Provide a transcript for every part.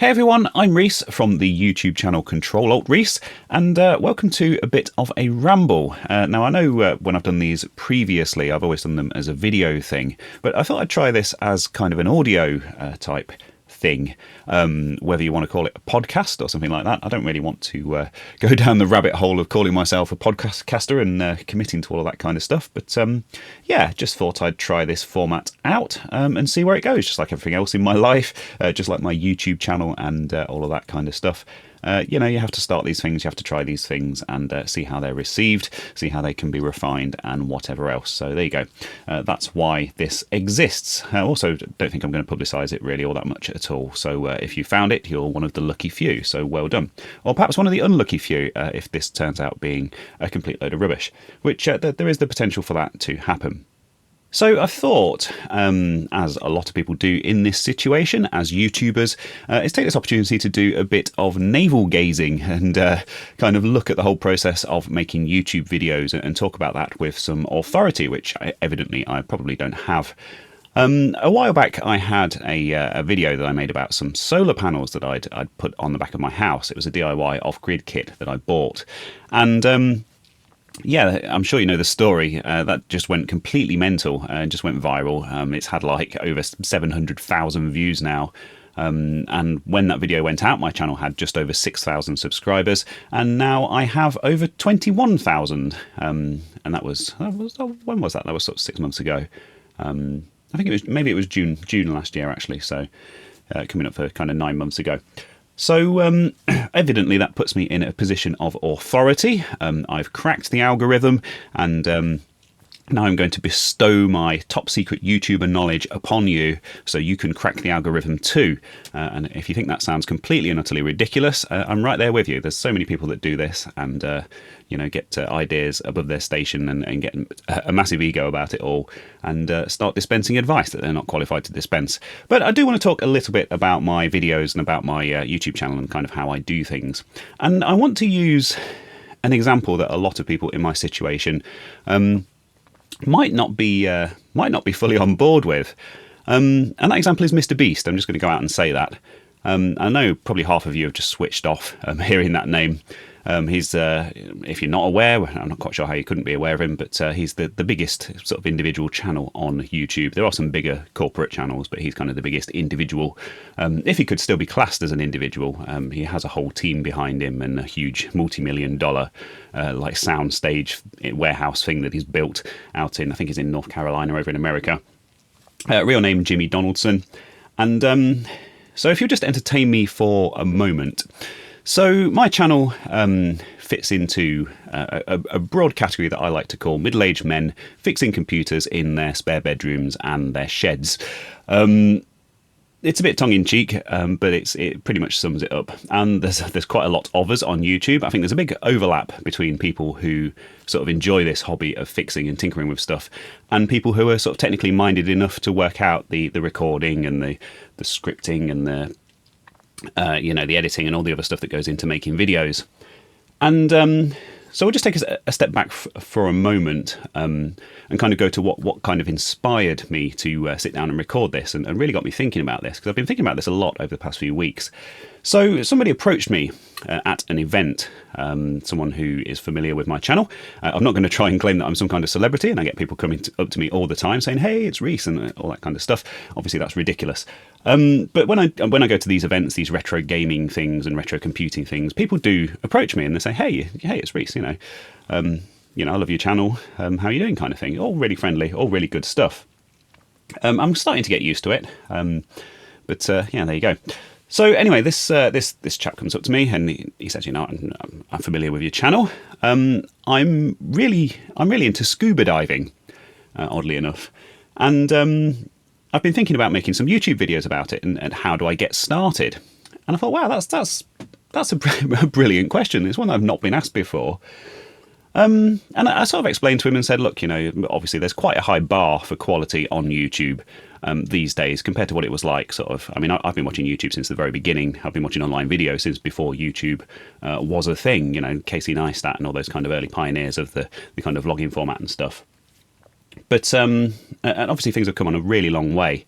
Hey everyone, I'm Reese from the YouTube channel Control-Alt-Reese, and welcome to a bit of a ramble. Now I know when I've done these previously, I've always done them as a video thing, but I thought I'd try this as kind of an audio type thing, whether you want to call it a podcast or something like that. I don't really want to go down the rabbit hole of calling myself a podcaster and committing to all of that kind of stuff, but yeah, just thought I'd try this format out and see where it goes, just like everything else in my life, just like my YouTube channel and all of that kind of stuff. You know, you have to start these things, you have to try these things and see how they're received, see how they can be refined and whatever else. So there you go. That's why this exists. I also don't think I'm going to publicise it really all that much at all. So if you found it, you're one of the lucky few. So well done. Or perhaps one of the unlucky few if this turns out being a complete load of rubbish, which there is the potential for that to happen. So I thought, as a lot of people do in this situation, as YouTubers, is take this opportunity to do a bit of navel gazing and kind of look at the whole process of making YouTube videos and talk about that with some authority, which evidently I probably don't have. A while back I had a video that I made about some solar panels that I'd put on the back of my house. It was a DIY off-grid kit that I bought. And yeah, I'm sure you know the story. That just went completely mental and just went viral. It's had like over 700,000 views now. And when that video went out, my channel had just over 6,000 subscribers. And now I have over 21,000. And that was, when was that? That was sort of 6 months ago. I think maybe it was June last year, actually. So coming up for kind of 9 months ago. So evidently that puts me in a position of authority. I've cracked the algorithm and now I'm going to bestow my top secret YouTuber knowledge upon you so you can crack the algorithm too. And if you think that sounds completely and utterly ridiculous, I'm right there with you. There's so many people that do this and you know, get ideas above their station and get a massive ego about it all and start dispensing advice that they're not qualified to dispense. But I do want to talk a little bit about my videos and about my YouTube channel and kind of how I do things. And I want to use an example that a lot of people in my situation might not be fully on board with. And that example is MrBeast. I'm just going to go out and say that. I know probably half of you have just switched off hearing that name. He's, if you're not aware, I'm not quite sure how you couldn't be aware of him, but he's the biggest sort of individual channel on YouTube. There are some bigger corporate channels, but he's kind of the biggest individual. If he could still be classed as an individual, he has a whole team behind him and a huge multi-million-dollar like soundstage warehouse thing that he's built out in, I think he's in North Carolina over in America. Real name Jimmy Donaldson. And so if you'll just entertain me for a moment. So my channel fits into a broad category that I like to call middle-aged men fixing computers in their spare bedrooms and their sheds. It's a bit tongue-in-cheek, but it pretty much sums it up. And there's quite a lot of us on YouTube. I think there's a big overlap between people who sort of enjoy this hobby of fixing and tinkering with stuff and people who are sort of technically minded enough to work out the recording and the scripting and the you know, the editing and all the other stuff that goes into making videos. And so we'll just take a step back for a moment and kind of go to what kind of inspired me to sit down and record this and really got me thinking about this, because I've been thinking about this a lot over the past few weeks. So somebody approached me at an event, someone who is familiar with my channel. I'm not going to try and claim that I'm some kind of celebrity, and I get people coming up to me all the time saying, hey, it's Reese, and all that kind of stuff. Obviously, that's ridiculous. But when I go to these events, these retro gaming things and retro computing things, people do approach me and they say, hey, it's Reese, you know, I love your channel. How are you doing, kind of thing. All really friendly, all really good stuff. I'm starting to get used to it. But yeah, there you go. So anyway, this chap comes up to me and he says, you know, I'm familiar with your channel. I'm really into scuba diving, oddly enough, and I've been thinking about making some YouTube videos about it and how do I get started. And I thought, wow, that's a brilliant question. It's one I've not been asked before. And I sort of explained to him and said, look, you know, obviously there's quite a high bar for quality on YouTube these days compared to what it was like sort of. I mean, I've been watching YouTube since the very beginning. I've been watching online videos since before YouTube was a thing, you know, Casey Neistat and all those kind of early pioneers of the kind of vlogging format and stuff. But and obviously things have come on a really long way.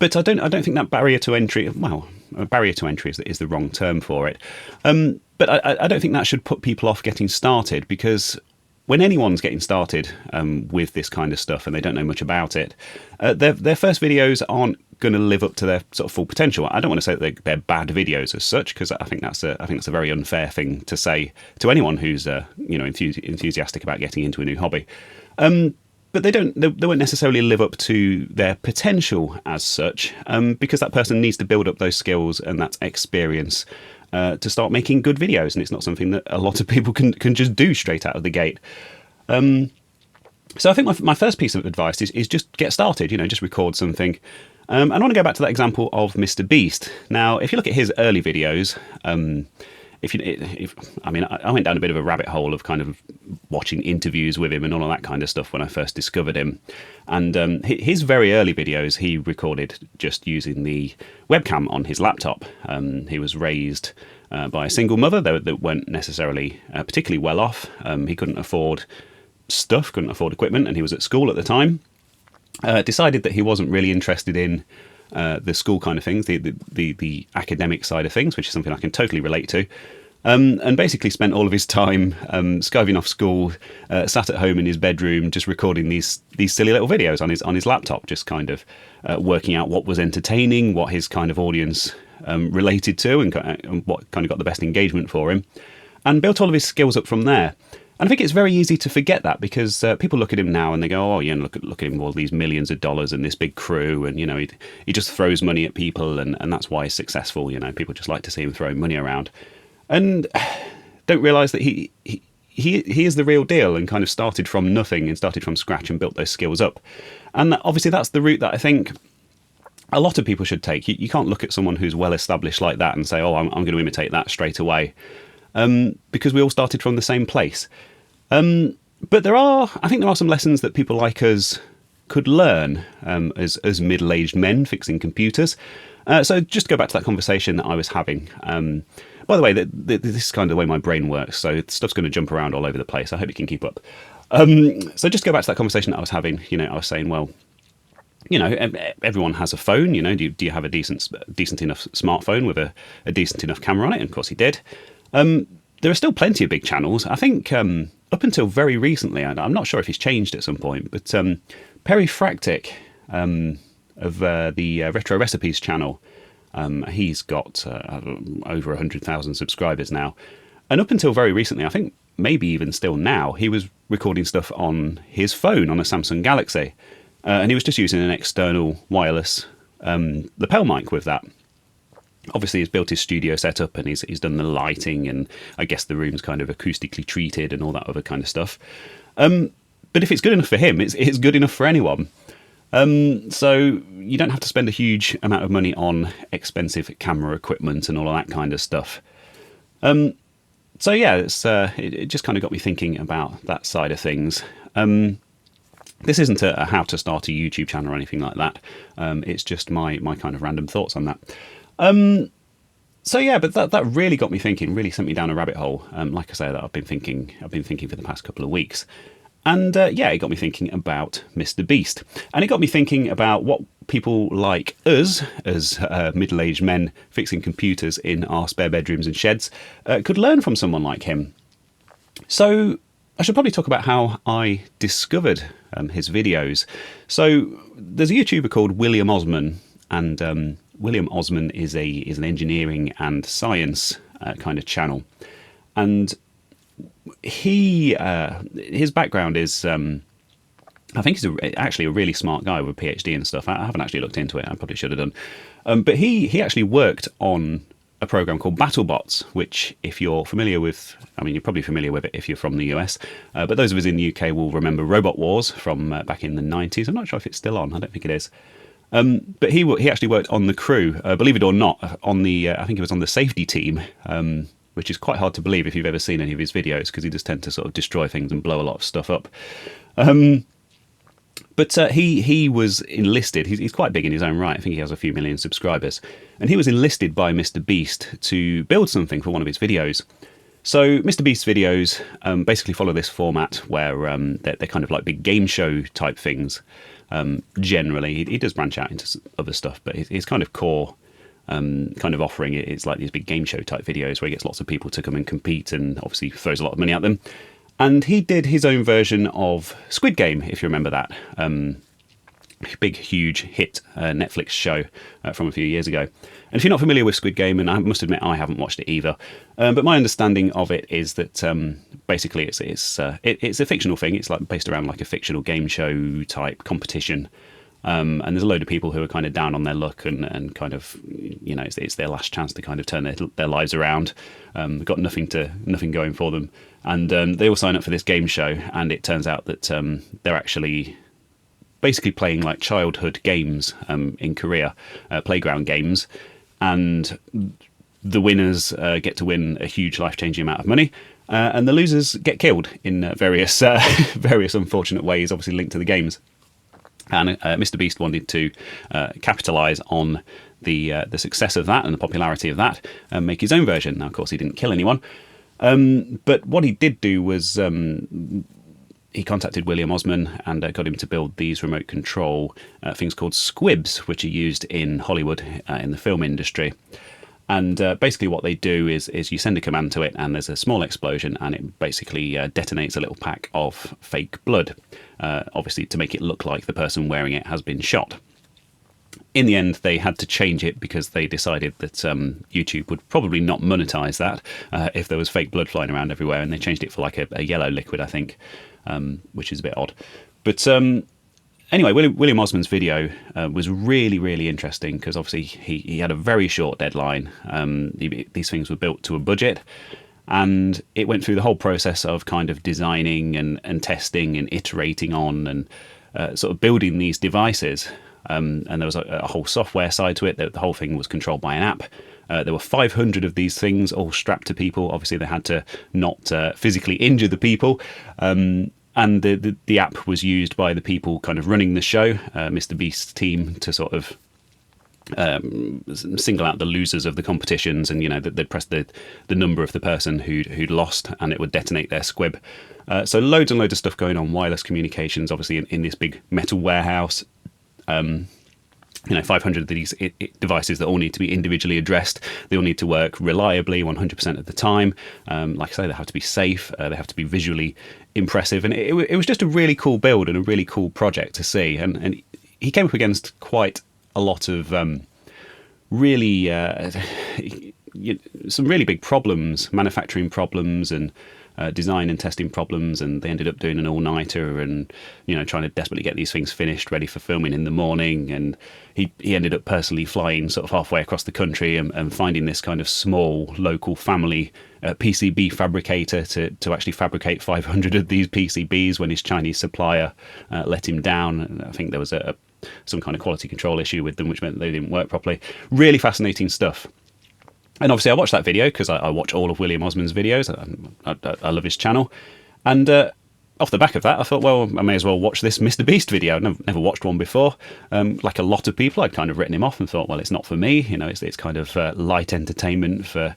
But I don't think that barrier to entry. Well, a barrier to entry is the wrong term for it. But I don't think that should put people off getting started, because when anyone's getting started with this kind of stuff and they don't know much about it, their first videos aren't going to live up to their sort of full potential. I don't want to say that they're bad videos as such, because I think that's a very unfair thing to say to anyone who's enthusiastic about getting into a new hobby. But they won't necessarily live up to their potential as such, because that person needs to build up those skills and that experience to start making good videos, and it's not something that a lot of people can just do straight out of the gate. So I think my first piece of advice is just get started. Just record something. And I want to go back to that example of MrBeast. Now, if you look at his early videos, I went down a bit of a rabbit hole of kind of watching interviews with him and all of that kind of stuff when I first discovered him. And his very early videos, he recorded just using the webcam on his laptop. He was raised by a single mother that weren't necessarily particularly well off. He couldn't afford stuff, couldn't afford equipment, and he was at school at the time. Decided that he wasn't really interested in the school kind of things, the academic side of things, which is something I can totally relate to, and basically spent all of his time skiving off school, sat at home in his bedroom, just recording these silly little videos on his laptop, just kind of working out what was entertaining, what his kind of audience related to, and what kind of got the best engagement for him, and built all of his skills up from there. And I think it's very easy to forget that, because people look at him now and they go, look at him with all these millions of dollars and this big crew, and he just throws money at people, and that's why he's successful. People just like to see him throwing money around, and don't realise that he is the real deal, and kind of started from nothing and started from scratch and built those skills up. And obviously that's the route that I think a lot of people should take. You can't look at someone who's well established like that and say, I'm going to imitate that straight away, because we all started from the same place. But I think there are some lessons that people like us could learn as middle-aged men fixing computers. So just to go back to that conversation that I was having. By the way, this is kind of the way my brain works, so stuff's going to jump around all over the place. I hope you can keep up. So just to go back to that conversation that I was having, I was saying, well, everyone has a phone. Do you have a decent enough smartphone with a decent enough camera on it? And of course he did. There are still plenty of big channels. I think up until very recently, and I'm not sure if he's changed at some point, but Perry Fractic of the Retro Recipes channel, he's got over 100,000 subscribers now. And up until very recently, I think maybe even still now, he was recording stuff on his phone, on a Samsung Galaxy. And he was just using an external wireless lapel mic with that. Obviously, he's built his studio setup, and he's done the lighting, and I guess the room's kind of acoustically treated and all that other kind of stuff. But if it's good enough for him, it's good enough for anyone. So you don't have to spend a huge amount of money on expensive camera equipment and all of that kind of stuff. So yeah, it just kind of got me thinking about that side of things. This isn't a how to start a YouTube channel or anything like that. It's just my kind of random thoughts on that. So yeah, but that really got me thinking, really sent me down a rabbit hole. Like I say, that I've been thinking for the past couple of weeks. And it got me thinking about MrBeast. And it got me thinking about what people like us, as middle-aged men fixing computers in our spare bedrooms and sheds, could learn from someone like him. So I should probably talk about how I discovered his videos. So there's a YouTuber called William Osman, and William Osman is an engineering and science kind of channel, and his background is I think he's actually a really smart guy with a PhD and stuff. I haven't actually looked into it. I probably should have done, but he actually worked on a program called BattleBots, which, if you're familiar with, you're probably familiar with it if you're from the US, but those of us in the UK will remember Robot Wars from back in the 90s. I'm not sure if it's still on. I don't think it is. But he actually worked on the crew, believe it or not, on the I think he was on the safety team, which is quite hard to believe if you've ever seen any of his videos, because he does tend to sort of destroy things and blow a lot of stuff up. But he was enlisted. He's quite big in his own right. I think he has a few million subscribers. And he was enlisted by MrBeast to build something for one of his videos. So MrBeast videos basically follow this format where they're kind of like big game show type things. Generally, he does branch out into other stuff, but his kind of core kind of offering it's like these big game show type videos where he gets lots of people to come and compete, and obviously throws a lot of money at them. And he did his own version of Squid Game, if you remember that. Big, huge hit Netflix show from a few years ago. And if you're not familiar with Squid Game, and I must admit I haven't watched it either, but my understanding of it is that basically it's a fictional thing. It's like based around like a fictional game show type competition. And there's a load of people who are kind of down on their luck and kind of, you know, it's their last chance to kind of turn their lives around. They've got nothing going for them. And they all sign up for this game show, and it turns out that they're actually basically playing like childhood games in Korea, playground games. And the winners get to win a huge life-changing amount of money. And the losers get killed in various unfortunate ways, obviously linked to the games. And MrBeast wanted to capitalise on the success of that and the popularity of that and make his own version. Now, of course, he didn't kill anyone. But what he did do was he contacted William Osman and got him to build these remote control things called squibs, which are used in Hollywood in the film industry. And basically what they do is you send a command to it, and there's a small explosion, and it basically detonates a little pack of fake blood, obviously to make it look like the person wearing it has been shot. In the end, they had to change it because they decided that YouTube would probably not monetize that if there was fake blood flying around everywhere, and they changed it for like a yellow liquid, I think, which is a bit odd. But anyway, William Osman's video was really, really interesting because obviously he had a very short deadline. These things were built to a budget, and it went through the whole process of kind of designing and testing and iterating on and sort of building these devices. And there was a whole software side to it. The whole thing was controlled by an app. There were 500 of these things all strapped to people. Obviously, they had to not physically injure the people. And the app was used by the people kind of running the show, MrBeast's team, to sort of single out the losers of the competitions, and you know they'd press the number of the person who'd lost, and it would detonate their squib. So loads and loads of stuff going on. Wireless communications, obviously, in this big metal warehouse. 500 of these devices that all need to be individually addressed. They all need to work reliably 100% of the time. Like I say, they have to be safe. They have to be visually impressive. And it was just a really cool build and a really cool project to see. And he came up against quite a lot of some really big problems, manufacturing problems and design and testing problems, and they ended up doing an all-nighter and trying to desperately get these things finished, ready for filming in the morning. And he ended up personally flying sort of halfway across the country and finding this kind of small local family PCB fabricator to actually fabricate 500 of these PCBs when his Chinese supplier let him down. And I think there was some kind of quality control issue with them, which meant they didn't work properly. Really fascinating stuff. And obviously I watched that video because I watch all of William Osman's videos. I love his channel. And off the back of that, I thought, well, I may as well watch this MrBeast video. I've never watched one before. Like a lot of people, I'd kind of written him off and thought, well, it's not for me. It's kind of light entertainment for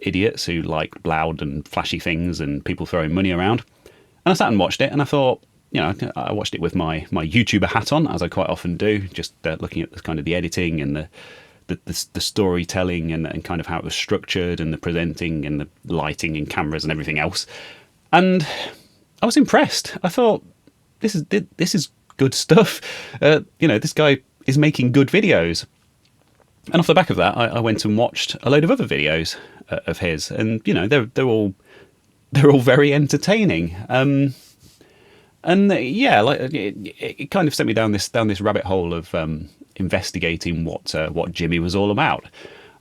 idiots who like loud and flashy things and people throwing money around. And I sat and watched it, and I thought, I watched it with my YouTuber hat on, as I quite often do, just looking at the kind of the editing and the storytelling and kind of how it was structured and the presenting and the lighting and cameras and everything else. And I was impressed. I thought, this is good stuff. This guy is making good videos. And off the back of that, I went and watched a load of other videos of his, and they're all very entertaining. And yeah, like it kind of sent me down this rabbit hole of investigating what Jimmy was all about,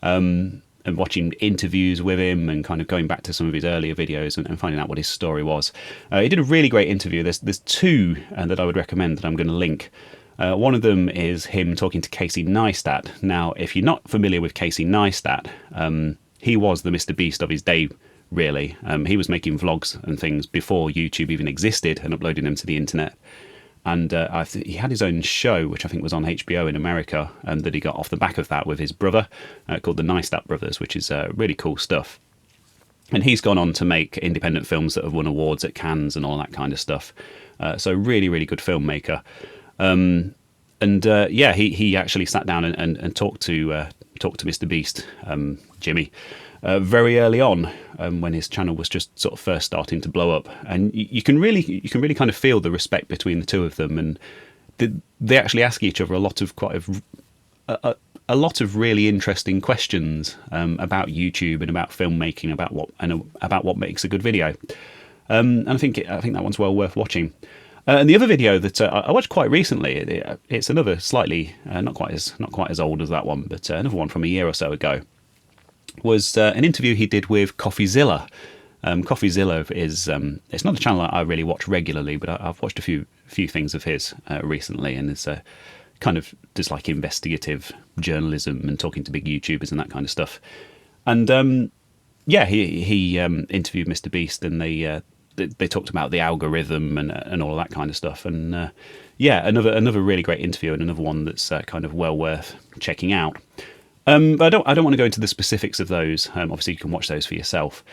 and watching interviews with him and kind of going back to some of his earlier videos and finding out what his story was. He did a really great interview. There's two that I would recommend that I'm going to link. One of them is him talking to Casey Neistat. Now, if you're not familiar with Casey Neistat, he was the MrBeast of his day. Really, he was making vlogs and things before YouTube even existed and uploading them to the internet. And he had his own show, which I think was on HBO in America, and that he got off the back of that with his brother, called the Neistat Brothers, which is really cool stuff. And he's gone on to make independent films that have won awards at Cannes and all that kind of stuff. So really, really good filmmaker. Yeah, he actually sat down and talked to MrBeast, Jimmy, very early on, when his channel was just sort of first starting to blow up. And you can really kind of feel the respect between the two of them, and they actually ask each other a lot of really interesting questions about YouTube and about filmmaking, about what makes a good video. And I think that one's well worth watching. And the other video that I watched quite recently, it's another slightly not quite as old as that one, but another one from a year or so ago, was an interview he did with CoffeeZilla. CoffeeZilla is it's not a channel that I really watch regularly, but I've watched a few things of his recently, and it's kind of just like investigative journalism and talking to big YouTubers and that kind of stuff. And yeah, he interviewed MrBeast, and they talked about the algorithm and all of that kind of stuff. And yeah, another really great interview, and another one that's kind of well worth checking out. But I don't want to go into the specifics of those. Obviously, you can watch those for yourself.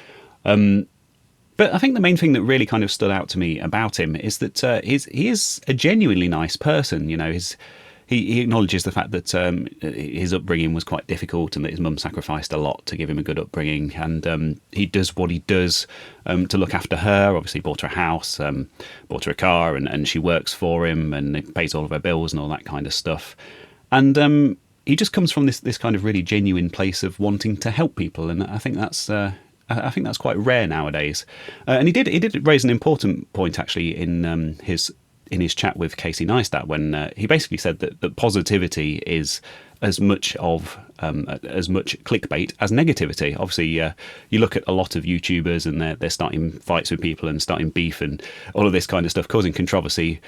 But I think the main thing that really kind of stood out to me about him is that he is a genuinely nice person. You know, he acknowledges the fact that his upbringing was quite difficult, and that his mum sacrificed a lot to give him a good upbringing. And he does what he does to look after her. Obviously, bought her a house, bought her a car, and she works for him, and he pays all of her bills and all that kind of stuff. And he just comes from this kind of really genuine place of wanting to help people, and I think that's quite rare nowadays. And he did raise an important point actually in his chat with Casey Neistat, when he basically said that positivity is as much clickbait as negativity. Obviously, you look at a lot of YouTubers, and they're starting fights with people and starting beef and all of this kind of stuff, causing controversy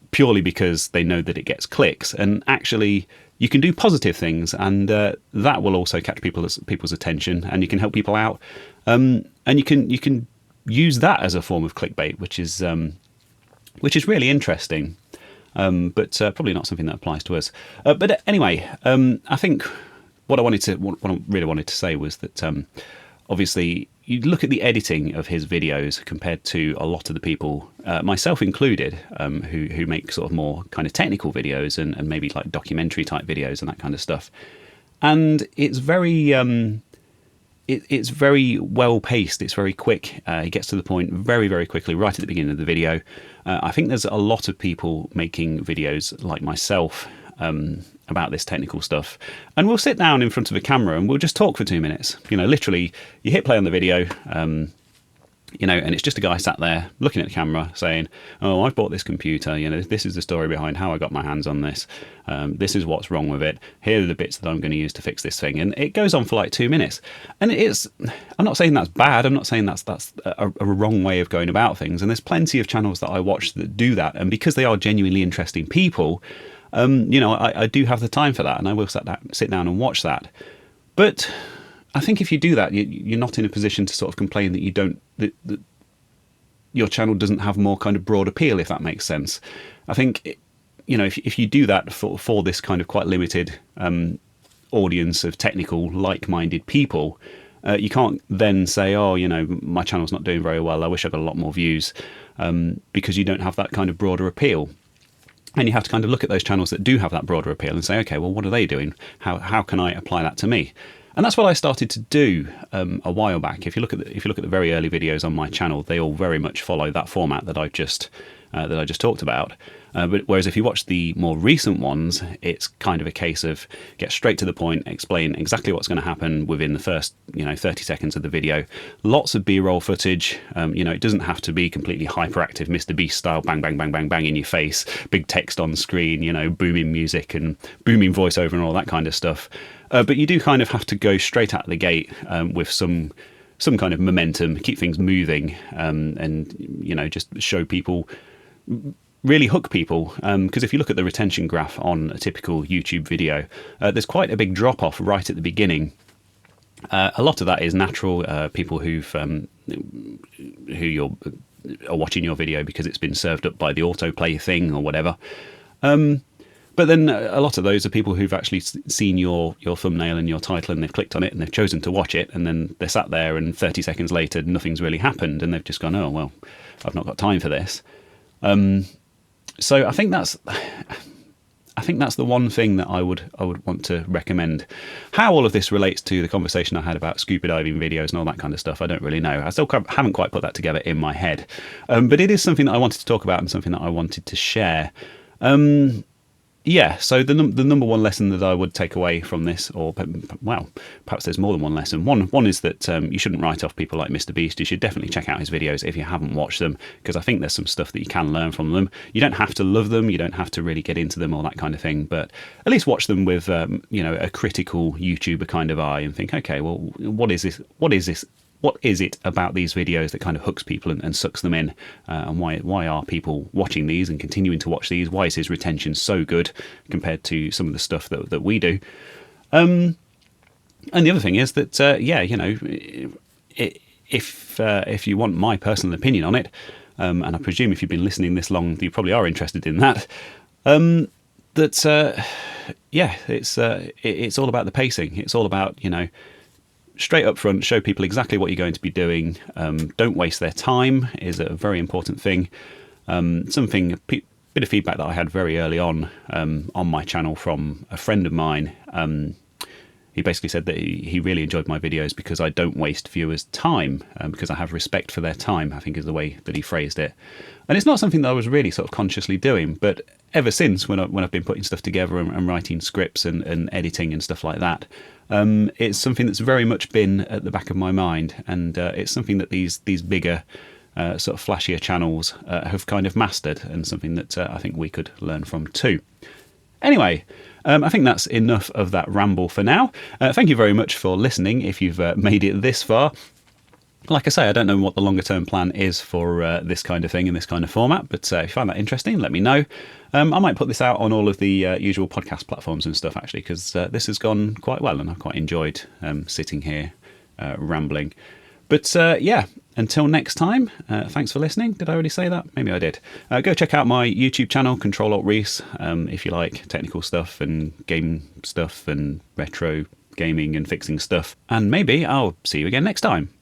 purely because they know that it gets clicks. And actually, you can do positive things, and that will also catch people's attention, and you can help people out, and you can use that as a form of clickbait, which is really interesting, but probably not something that applies to us. But anyway, I think what I really wanted to say was that obviously, you look at the editing of his videos compared to a lot of the people, myself included, who make sort of more kind of technical videos and maybe like documentary type videos and that kind of stuff. And it's very it's very well paced. It's very quick. He gets to the point very, very quickly, right at the beginning of the video. I think there's a lot of people making videos like myself about this technical stuff, and we'll sit down in front of a camera and we'll just talk for 2 minutes. You know, literally, you hit play on the video, you know, and it's just a guy sat there looking at the camera saying, "Oh, I've bought this computer. You know, this is the story behind how I got my hands on this. This is what's wrong with it. Here are the bits that I'm going to use to fix this thing." And it goes on for like 2 minutes. And I'm not saying that's bad. I'm not saying that's a wrong way of going about things. And there's plenty of channels that I watch that do that. And because they are genuinely interesting people, you know, I do have the time for that, and I will sit down and watch that. But I think if you do that, you're not in a position to sort of complain that that your channel doesn't have more kind of broad appeal, if that makes sense. I think, you know, if you do that for this kind of quite limited audience of technical, like-minded people, you can't then say, "Oh, you know, my channel's not doing very well. I wish I got a lot more views," because you don't have that kind of broader appeal. And you have to kind of look at those channels that do have that broader appeal and say, okay, well, what are they doing? How can I apply that to me? And that's what I started to do a while back. If you look at the very early videos on my channel, they all very much follow that format that I just talked about. But whereas if you watch the more recent ones, it's kind of a case of get straight to the point, explain exactly what's going to happen within the first 30 seconds of the video. Lots of B-roll footage. You know, it doesn't have to be completely hyperactive MrBeast style, bang, bang, bang, bang, bang in your face, big text on screen, you know, booming music and booming voiceover and all that kind of stuff. But you do kind of have to go straight out of the gate with some kind of momentum, keep things moving, and you know, just show people, really hook people, because if you look at the retention graph on a typical YouTube video, there's quite a big drop off right at the beginning. A lot of that is natural. People who are watching your video because it's been served up by the autoplay thing or whatever. But then a lot of those are people who've actually seen your thumbnail and your title, and they've clicked on it and they've chosen to watch it, and then they're sat there and 30 seconds later nothing's really happened, and they've just gone, oh well, I've not got time for this. So I think that's the one thing that I would want to recommend. How all of this relates to the conversation I had about scuba diving videos and all that kind of stuff, I don't really know. I still haven't quite put that together in my head. But it is something that I wanted to talk about and something that I wanted to share. Yeah, so the number one lesson that I would take away from this, or well, perhaps there's more than one lesson. One is that you shouldn't write off people like MrBeast. You should definitely check out his videos if you haven't watched them, because I think there's some stuff that you can learn from them. You don't have to love them, you don't have to really get into them or that kind of thing, but at least watch them with a critical YouTuber kind of eye and think, okay, well, what is this? What is it about these videos that kind of hooks people and sucks them in? And why are people watching these and continuing to watch these? Why is his retention so good compared to some of the stuff that we do? And the other thing is that, if you want my personal opinion on it, and I presume if you've been listening this long, you probably are interested in that, it's all about the pacing. It's all about, straight up front, show people exactly what you're going to be doing. Don't waste their time is a very important thing. A bit of feedback that I had very early on my channel from a friend of mine. He basically said that he really enjoyed my videos because I don't waste viewers' time, because I have respect for their time, I think is the way that he phrased it. And it's not something that I was really sort of consciously doing, but ever since when I've been putting stuff together and writing scripts and editing and stuff like that, it's something that's very much been at the back of my mind, and it's something that these bigger sort of flashier channels have kind of mastered, and something that I think we could learn from too. Anyway, I think that's enough of that ramble for now. Thank you very much for listening if you've made it this far. Like I say, I don't know what the longer term plan is for this kind of thing in this kind of format, but if you find that interesting, let me know. I might put this out on all of the usual podcast platforms and stuff, actually, because this has gone quite well and I've quite enjoyed sitting here rambling. But yeah, until next time, thanks for listening. Did I already say that? Maybe I did. Go check out my YouTube channel, MrReest, if you like technical stuff and game stuff and retro gaming and fixing stuff. And maybe I'll see you again next time.